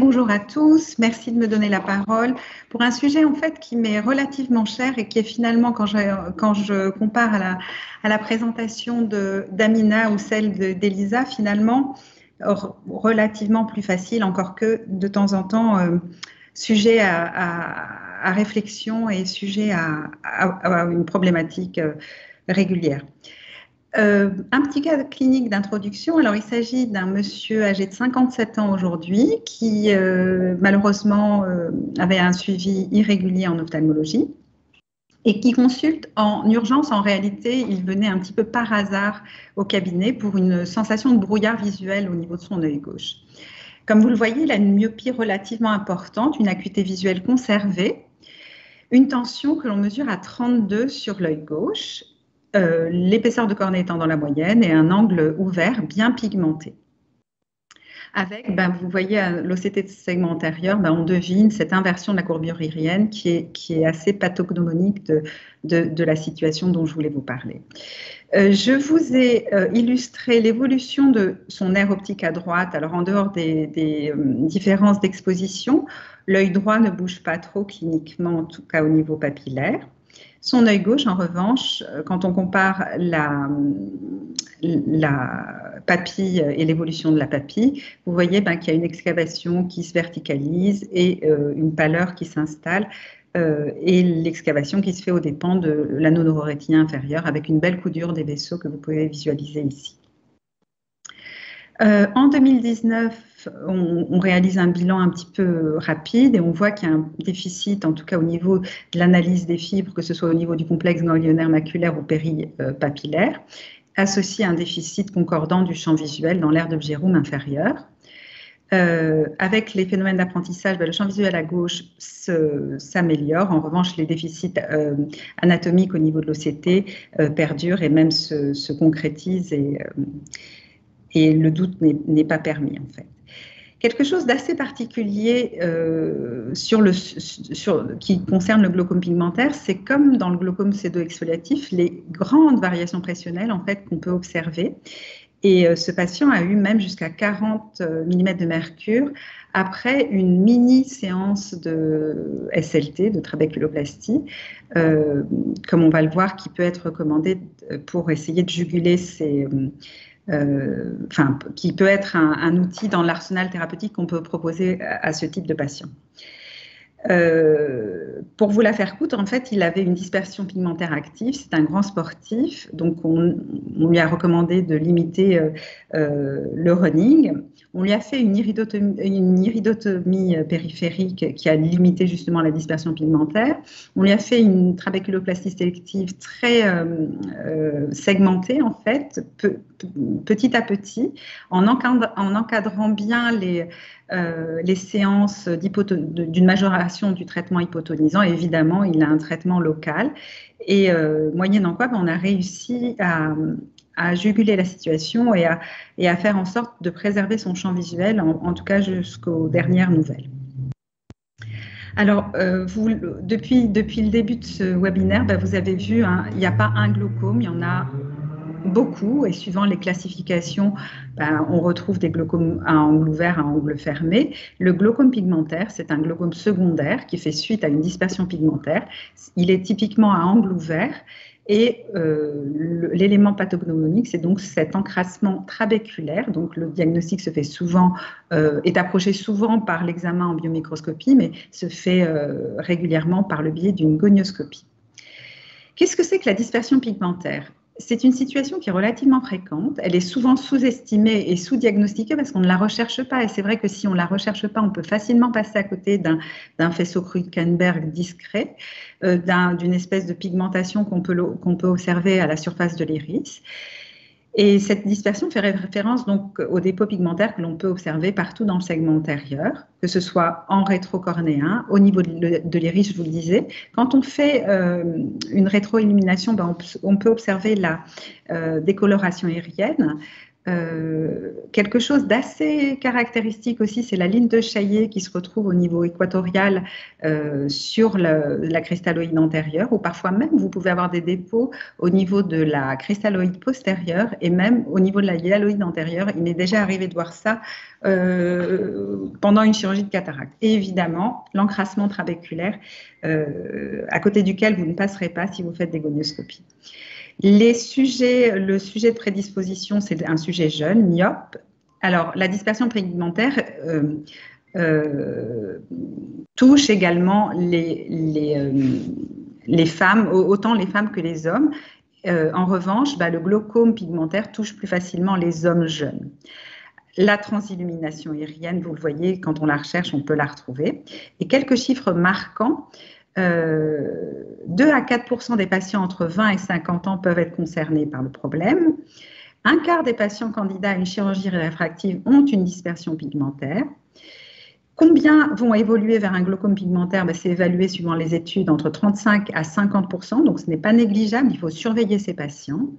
bonjour à tous. Merci de me donner la parole pour un sujet en fait qui m'est relativement cher et qui est finalement, quand je compare à la présentation d'Amina ou celle d'Elisa, finalement relativement plus facile, encore que de temps en temps sujet à réflexion et sujet à une problématique régulière. Un petit cas clinique d'introduction. Alors, il s'agit d'un monsieur âgé de 57 ans aujourd'hui qui, malheureusement, avait un suivi irrégulier en ophtalmologie et qui consulte en urgence. En réalité, il venait un petit peu par hasard au cabinet pour une sensation de brouillard visuel au niveau de son œil gauche. Comme vous le voyez, il a une myopie relativement importante, une acuité visuelle conservée, une tension que l'on mesure à 32 sur l'œil gauche, l'épaisseur de cornée étant dans la moyenne et un angle ouvert bien pigmenté. Avec, vous voyez, l'OCT de segment antérieur, on devine cette inversion de la courbure irienne qui est assez pathognomonique de la situation dont je voulais vous parler. Je vous ai illustré l'évolution de son nerf optique à droite. Alors, en dehors des différences d'exposition, l'œil droit ne bouge pas trop cliniquement, en tout cas au niveau papillaire. Son œil gauche, en revanche, quand on compare la papille et l'évolution de la papille, vous voyez qu'il y a une excavation qui se verticalise et une pâleur qui s'installe et l'excavation qui se fait aux dépens de l'anneau neurorétinien inférieur avec une belle coudure des vaisseaux que vous pouvez visualiser ici. En 2019, on réalise un bilan un petit peu rapide et on voit qu'il y a un déficit, en tout cas au niveau de l'analyse des fibres, que ce soit au niveau du complexe ganglionnaire maculaire ou péripapillaire, associé à un déficit concordant du champ visuel dans l'aire de Bjerrum inférieur. Avec les phénomènes d'apprentissage, le champ visuel à gauche s'améliore. En revanche, les déficits anatomiques au niveau de l'OCT perdurent et même se concrétisent et le doute n'est pas permis en fait. Quelque chose d'assez particulier qui concerne le glaucome pigmentaire, c'est comme dans le glaucome sédo-exfoliatif, les grandes variations pressionnelles en fait qu'on peut observer. Et ce patient a eu même jusqu'à 40 mm de mercure après une mini-séance de SLT, de trabéculoplastie, comme on va le voir, qui peut être recommandée pour essayer de juguler ces... qui peut être un outil dans l'arsenal thérapeutique qu'on peut proposer à ce type de patient. Pour vous la faire courte, en fait, il avait une dispersion pigmentaire active, c'est un grand sportif, donc on lui a recommandé de limiter le running. On lui a fait une iridotomie périphérique qui a limité justement la dispersion pigmentaire. On lui a fait une trabéculoplastie sélective très segmentée, en fait, petit à petit, en encadrant bien les séances d'une majoration du traitement hypotonisant. Évidemment, il a un traitement local et moyennant quoi, on a réussi à juguler la situation et à faire en sorte de préserver son champ visuel, en tout cas jusqu'aux dernières nouvelles. Alors, depuis le début de ce webinaire, vous avez vu, il n'y a pas un glaucome, il y en a beaucoup, et suivant les classifications, on retrouve des glaucomes à angle ouvert, à angle fermé. Le glaucome pigmentaire, c'est un glaucome secondaire qui fait suite à une dispersion pigmentaire. Il est typiquement à angle ouvert et l'élément pathognomonique, c'est donc cet encrassement trabéculaire. Donc le diagnostic se fait souvent, est approché souvent par l'examen en biomicroscopie, mais se fait régulièrement par le biais d'une gonioscopie. Qu'est-ce que c'est que la dispersion pigmentaire ? C'est une situation qui est relativement fréquente. Elle est souvent sous-estimée et sous-diagnostiquée parce qu'on ne la recherche pas. Et c'est vrai que si on ne la recherche pas, on peut facilement passer à côté d'un faisceau Krukenberg discret, d'une espèce de pigmentation qu'on peut observer à la surface de l'iris. Et cette dispersion fait référence donc au dépôt pigmentaire que l'on peut observer partout dans le segment antérieur, que ce soit en rétrocornéen, au niveau de l'iris, je vous le disais. Quand on fait une rétroillumination, on peut observer la décoloration aérienne Quelque chose d'assez caractéristique aussi, c'est la ligne de Chaillet qui se retrouve au niveau équatorial sur la cristalloïde antérieure, ou parfois même vous pouvez avoir des dépôts au niveau de la cristalloïde postérieure et même au niveau de la hyaloïde antérieure. Il m'est déjà arrivé de voir ça pendant une chirurgie de cataracte. Et évidemment, l'encrassement trabéculaire à côté duquel vous ne passerez pas si vous faites des gonioscopies. Le sujet de prédisposition, c'est un sujet jeune, myope. Alors, la dispersion pigmentaire touche également les femmes, autant les femmes que les hommes. En revanche, le glaucome pigmentaire touche plus facilement les hommes jeunes. La transillumination irienne, vous le voyez, quand on la recherche, on peut la retrouver. Et quelques chiffres marquants. 2 à 4% des patients entre 20 et 50 ans peuvent être concernés par le problème. Un quart des patients candidats à une chirurgie réfractive ont une dispersion pigmentaire. Combien vont évoluer vers un glaucome pigmentaire? C'est évalué suivant les études entre 35 à 50%, donc ce n'est pas négligeable, il faut surveiller ces patients.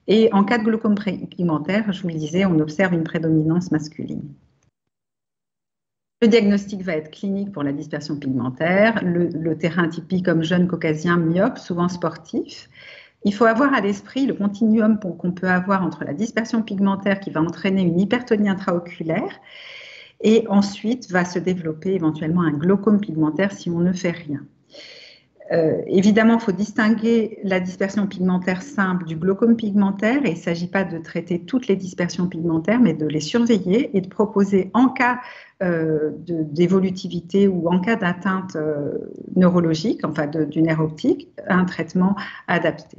Et en cas de glaucome pigmentaire, je vous le disais, on observe une prédominance masculine. Le diagnostic va être clinique pour la dispersion pigmentaire, le terrain typique comme jeune caucasien myope, souvent sportif. Il faut avoir à l'esprit le continuum qu'on peut avoir entre la dispersion pigmentaire qui va entraîner une hypertonie intraoculaire et ensuite va se développer éventuellement un glaucome pigmentaire si on ne fait rien. Évidemment, il faut distinguer la dispersion pigmentaire simple du glaucome pigmentaire et il ne s'agit pas de traiter toutes les dispersions pigmentaires, mais de les surveiller et de proposer en cas d'évolutivité ou en cas d'atteinte neurologique, enfin du nerf optique, un traitement adapté.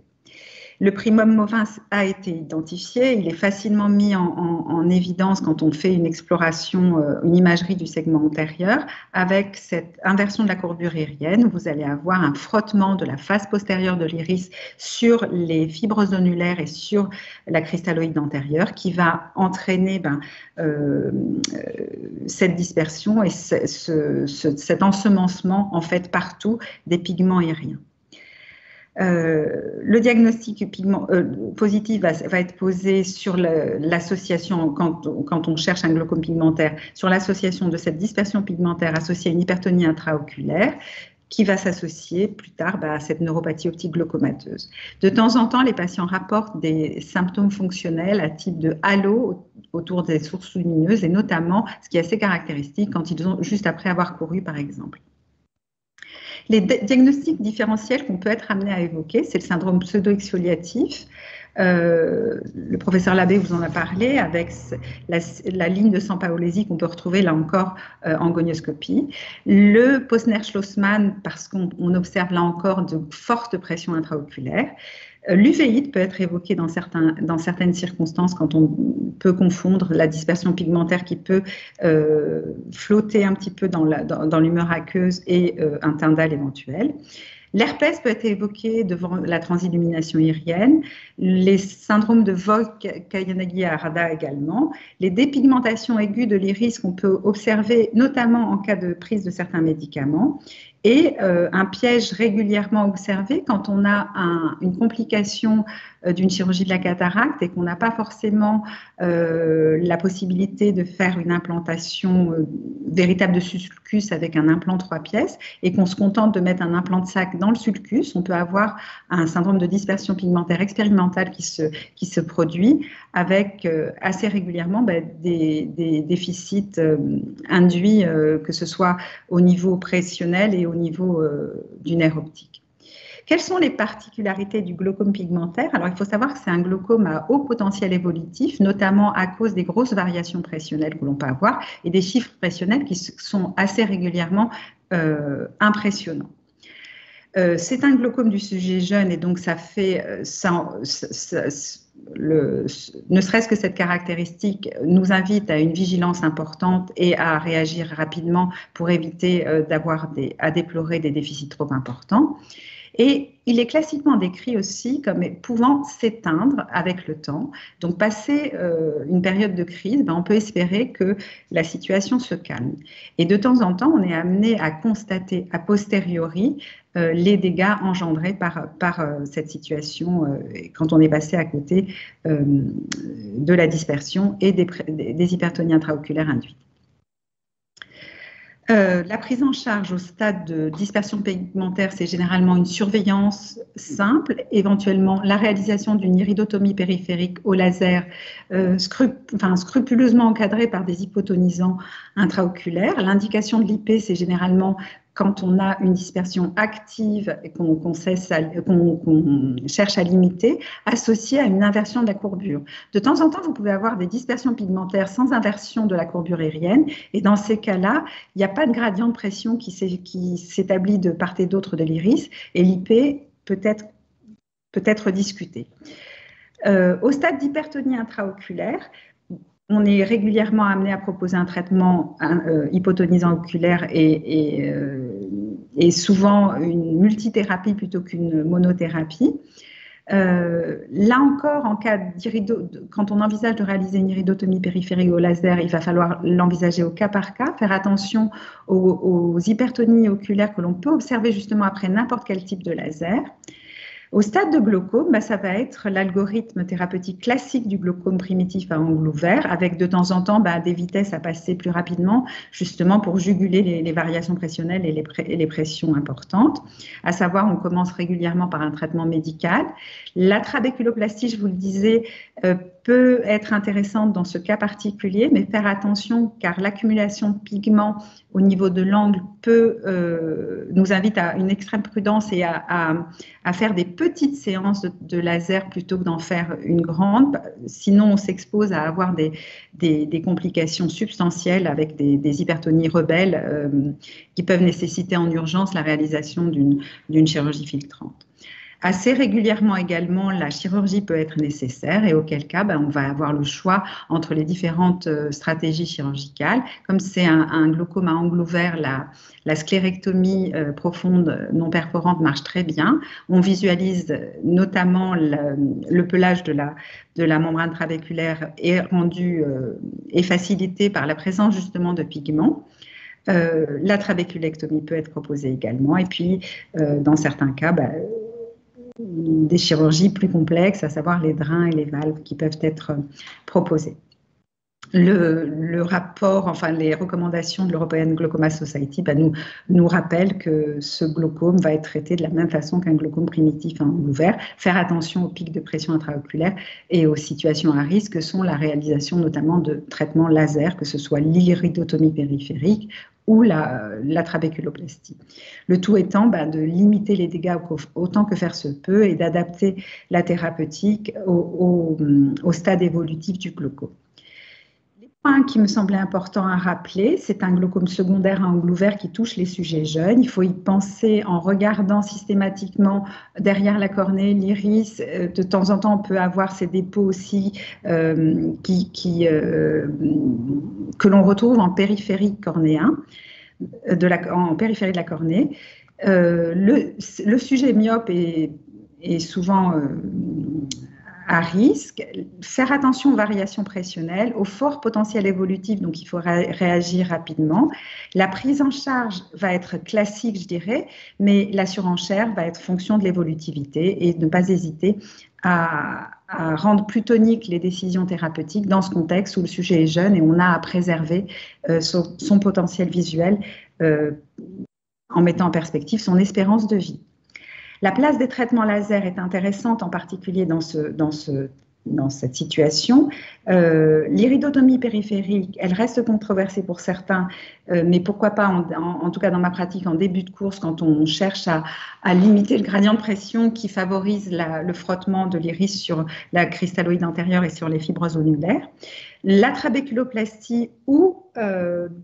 Le primum movins a été identifié, il est facilement mis en évidence quand on fait une exploration, une imagerie du segment antérieur. Avec cette inversion de la courbure irienne, vous allez avoir un frottement de la face postérieure de l'iris sur les fibres zonulaires et sur la cristalloïde antérieure qui va entraîner cette dispersion et cet ensemencement en fait partout des pigments iriens. Le diagnostic positif va être posé sur l'association, quand on cherche un glaucome pigmentaire, sur l'association de cette dispersion pigmentaire associée à une hypertonie intraoculaire qui va s'associer plus tard à cette neuropathie optique glaucomateuse. De temps en temps, les patients rapportent des symptômes fonctionnels à type de halo autour des sources lumineuses et notamment, ce qui est assez caractéristique, quand ils ont juste après avoir couru par exemple. Les diagnostics différentiels qu'on peut être amené à évoquer, c'est le syndrome pseudo-exfoliatif. Le professeur Labbé vous en a parlé avec la ligne de Sampaolesi qu'on peut retrouver là encore en gonioscopie. Le Posner-Schlossmann, parce qu'on observe là encore de fortes pressions intraoculaires. L'uvéite peut être évoqué dans certaines circonstances quand on peut confondre la dispersion pigmentaire qui peut flotter un petit peu dans l'humeur aqueuse et un Tyndall éventuel. L'herpès peut être évoqué devant la transillumination irienne, les syndromes de Vogt-Koyanagi-Harada également, les dépigmentations aiguës de l'iris qu'on peut observer notamment en cas de prise de certains médicaments, et un piège régulièrement observé quand on a une complication d'une chirurgie de la cataracte et qu'on n'a pas forcément la possibilité de faire une implantation véritable de sulcus avec un implant 3 pièces et qu'on se contente de mettre un implant de sac dans le sulcus, on peut avoir un syndrome de dispersion pigmentaire expérimentale qui se produit avec assez régulièrement des déficits induits, que ce soit au niveau pressionnel et au niveau du nerf optique. Quelles sont les particularités du glaucome pigmentaire? Alors, il faut savoir que c'est un glaucome à haut potentiel évolutif, notamment à cause des grosses variations pressionnelles que l'on peut avoir et des chiffres pressionnels qui sont assez régulièrement impressionnants. C'est un glaucome du sujet jeune et donc ça fait, ne serait-ce que cette caractéristique nous invite à une vigilance importante et à réagir rapidement pour éviter à déplorer des déficits trop importants. Et il est classiquement décrit aussi comme pouvant s'éteindre avec le temps. Donc, passé une période de crise, on peut espérer que la situation se calme. Et de temps en temps, on est amené à constater a posteriori les dégâts engendrés par cette situation quand on est passé à côté de la dispersion et des hypertonies intraoculaires induites. La prise en charge au stade de dispersion pigmentaire, c'est généralement une surveillance simple, éventuellement la réalisation d'une iridotomie périphérique au laser scrupuleusement encadrée par des hypotonisants intraoculaires. L'indication de l'IP, c'est généralement quand on a une dispersion active et qu'on cherche à limiter, associée à une inversion de la courbure. De temps en temps, vous pouvez avoir des dispersions pigmentaires sans inversion de la courbure aérienne, et dans ces cas-là, il n'y a pas de gradient de pression qui s'établit de part et d'autre de l'iris, et l'IP peut être discuté. Au stade d'hypertonie intraoculaire, on est régulièrement amené à proposer un traitement hypotonisant oculaire et souvent une multithérapie plutôt qu'une monothérapie. Là encore, quand on envisage de réaliser une iridotomie périphérique au laser, il va falloir l'envisager au cas par cas, faire attention aux hypertonies oculaires que l'on peut observer justement après n'importe quel type de laser. Au stade de glaucome, ça va être l'algorithme thérapeutique classique du glaucome primitif à angle ouvert, avec de temps en temps des vitesses à passer plus rapidement, justement pour juguler les variations pressionnelles et les pressions importantes. À savoir, on commence régulièrement par un traitement médical. La trabéculoplastie, je vous le disais, peut être intéressante dans ce cas particulier, mais faire attention car l'accumulation de pigments au niveau de l'angle nous invite à une extrême prudence et à faire des petites séances de laser plutôt que d'en faire une grande. Sinon, on s'expose à avoir des complications substantielles avec des hypertonies rebelles qui peuvent nécessiter en urgence la réalisation d'une chirurgie filtrante. Assez régulièrement également, la chirurgie peut être nécessaire et auquel cas, on va avoir le choix entre les différentes stratégies chirurgicales. Comme c'est un glaucome à angle ouvert, la sclérectomie profonde non perforante marche très bien. On visualise notamment le pelage de la membrane trabéculaire est rendu et facilité par la présence justement de pigments. La trabéculectomie peut être proposée également et puis dans certains cas, des chirurgies plus complexes, à savoir les drains et les valves qui peuvent être proposées. Le rapport, enfin les recommandations de l'European Glaucoma Society nous rappellent que ce glaucome va être traité de la même façon qu'un glaucome primitif à angle ouvert. Faire attention aux pics de pression intraoculaire et aux situations à risque que sont la réalisation notamment de traitements laser, que ce soit l'iridotomie périphérique ou la trabéculoplastie. Le tout étant de limiter les dégâts autant que faire se peut et d'adapter la thérapeutique au stade évolutif du glaucome. Les points qui me semblaient importants à rappeler, c'est un glaucome secondaire à angle ouvert qui touche les sujets jeunes. Il faut y penser en regardant systématiquement derrière la cornée, l'iris. De temps en temps, on peut avoir ces dépôts aussi que l'on retrouve en périphérique cornéen, en périphérie de la cornée. Le sujet myope est souvent à risque. Faire attention aux variations pressionnelles, au fort potentiel évolutif, donc il faut réagir rapidement. La prise en charge va être classique, je dirais, mais la surenchère va être fonction de l'évolutivité et ne pas hésiter à rendre plus toniques les décisions thérapeutiques dans ce contexte où le sujet est jeune et on a à préserver son potentiel visuel en mettant en perspective son espérance de vie. La place des traitements laser est intéressante, en particulier dans cette situation. L'iridotomie périphérique, elle reste controversée pour certains, mais pourquoi pas, en tout cas dans ma pratique, en début de course, quand on cherche à limiter le gradient de pression qui favorise le frottement de l'iris sur la cristalloïde antérieure et sur les fibres onulaires. La trabéculoplastie ou,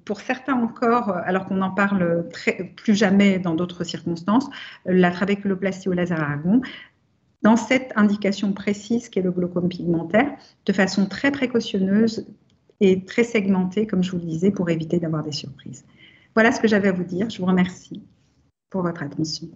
pour certains encore, alors qu'on n'en parle plus jamais dans d'autres circonstances, la trabéculoplastie au laser argon, dans cette indication précise qu'est le glaucome pigmentaire, de façon très précautionneuse et très segmentée, comme je vous le disais, pour éviter d'avoir des surprises. Voilà ce que j'avais à vous dire. Je vous remercie pour votre attention.